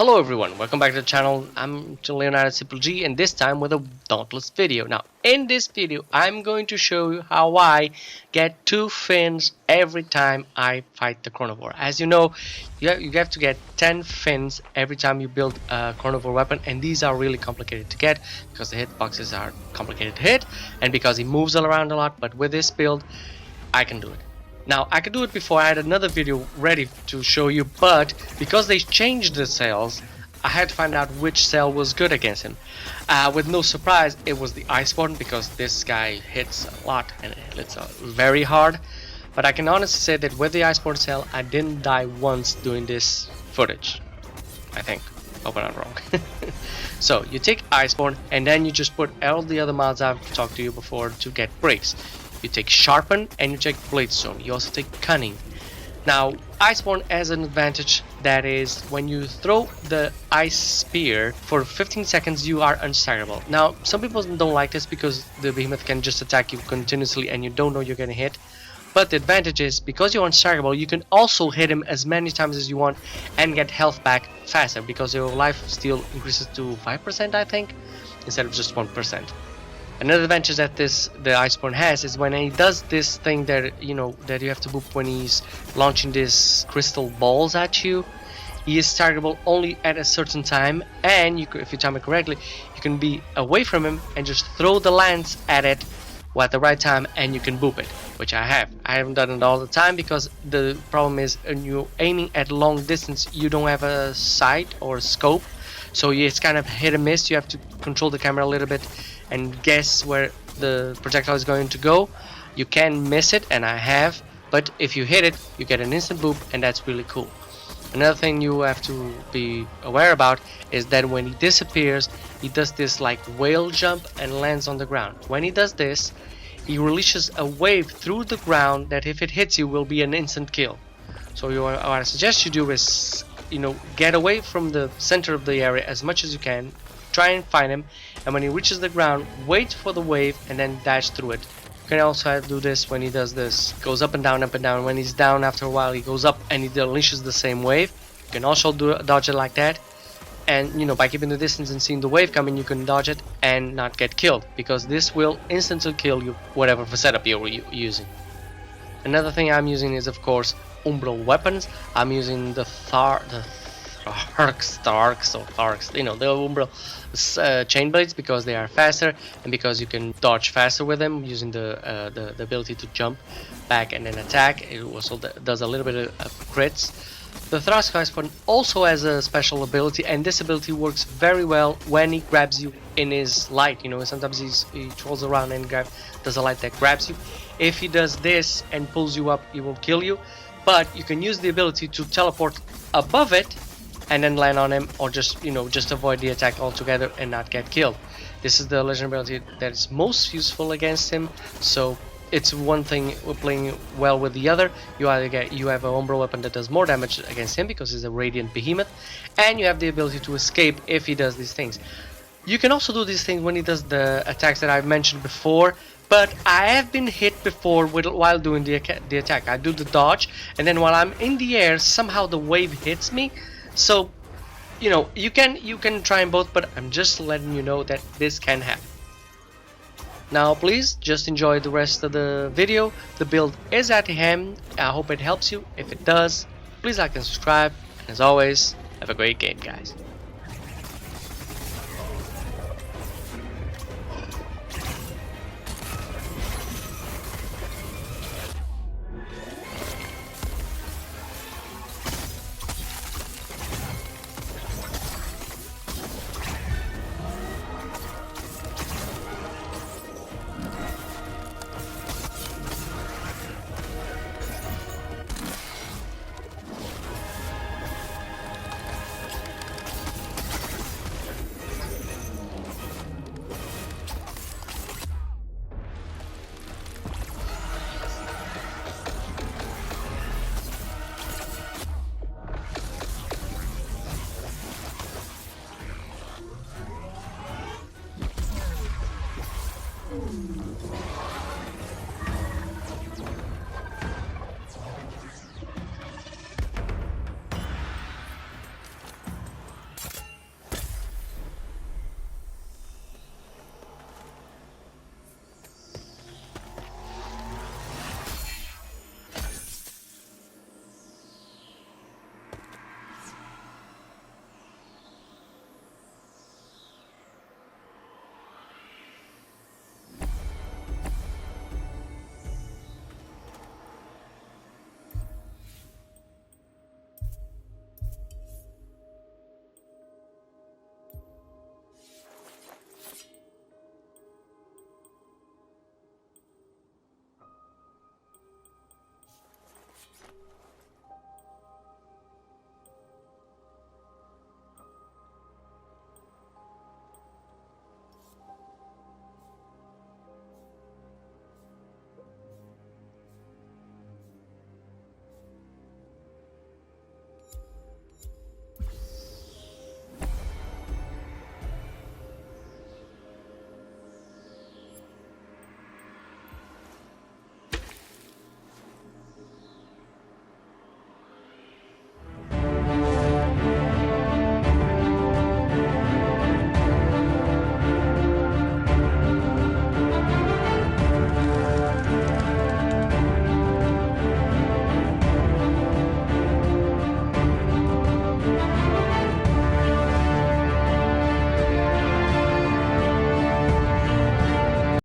Hello everyone, welcome back to the channel. I'm Leonardo Simple G, and this time with a Dauntless video. Now in this video I'm going to show you how I get 2 fins every time I fight the Chronovore. As you know, you have to get 10 fins every time you build a Chronovore weapon, and these are really complicated to get because the hitboxes are complicated to hit and because he moves all around a lot. But with this build I can do it. Now, I could do it before. I had another video ready to show you, but because they changed the cells, I had to find out which cell was good against him. With no surprise, it was the Iceborne, because this guy hits a lot and it hits very hard. But I can honestly say that with the Iceborne cell, I didn't die once doing this footage. I think. Hope I'm not wrong. So, you take Iceborne, and then you just put all the other mods I've talked to you before to get breaks. You take Sharpen and you take Bladestone. You also take Cunning. Now, Iceborne has an advantage, that is when you throw the Ice Spear for 15 seconds you are unstaggerable. Now, some people don't like this because the behemoth can just attack you continuously and you don't know you're gonna hit. But the advantage is, because you're unstaggerable, you can also hit him as many times as you want and get health back faster, because your life steal increases to 5%, I think, instead of just 1%. Another advantage that the Iceborne has is when he does this thing that that you have to boop when he's launching these crystal balls at you. He is targetable only at a certain time, and if you time it correctly, you can be away from him and just throw the lance at it at the right time, and you can boop it, which I have. I haven't done it all the time because the problem is when you're aiming at long distance, you don't have a sight or scope, so it's kind of hit and miss. You have to control the camera a little bit and guess where the projectile is going to go. You can miss it, and I have, but if you hit it, you get an instant boop, and that's really cool. Another thing you have to be aware about is that when he disappears, he does this like whale jump and lands on the ground. When he does this, he releases a wave through the ground that, if it hits you, will be an instant kill. So what I suggest you do is, get away from the center of the area as much as you can. Try and find him, and when he reaches the ground, wait for the wave and then dash through it. You can also do this when he does this. Goes up and down, up and down. When he's down, after a while he goes up and he unleashes the same wave. You can also dodge it like that, and by keeping the distance and seeing the wave coming, you can dodge it and not get killed, because this will instantly kill you whatever setup you're using. Another thing I'm using is, of course, umbral weapons. I'm using the Tharks, the umbral chain blades, because they are faster and because you can dodge faster with them using the ability to jump back and then attack. It also does a little bit of crits. The Tharks Iceborne also has a special ability, and this ability works very well when he grabs you in his light. Sometimes he trolls around and does a light that grabs you. If he does this and pulls you up, he will kill you, but you can use the ability to teleport above it and then land on him, or just avoid the attack altogether and not get killed. This is the legendary ability that is most useful against him, so it's one thing we're playing well with the other. You have an umbral weapon that does more damage against him because he's a radiant behemoth, and you have the ability to escape if he does these things. You can also do these things when he does the attacks that I've mentioned before, but I have been hit before while doing the attack. I do the dodge, and then while I'm in the air, somehow the wave hits me. So, you can try them both, but I'm just letting you know that this can happen. Now, please just enjoy the rest of the video. The build is at hand. I hope it helps you. If it does, please like and subscribe. And as always, have a great game, guys.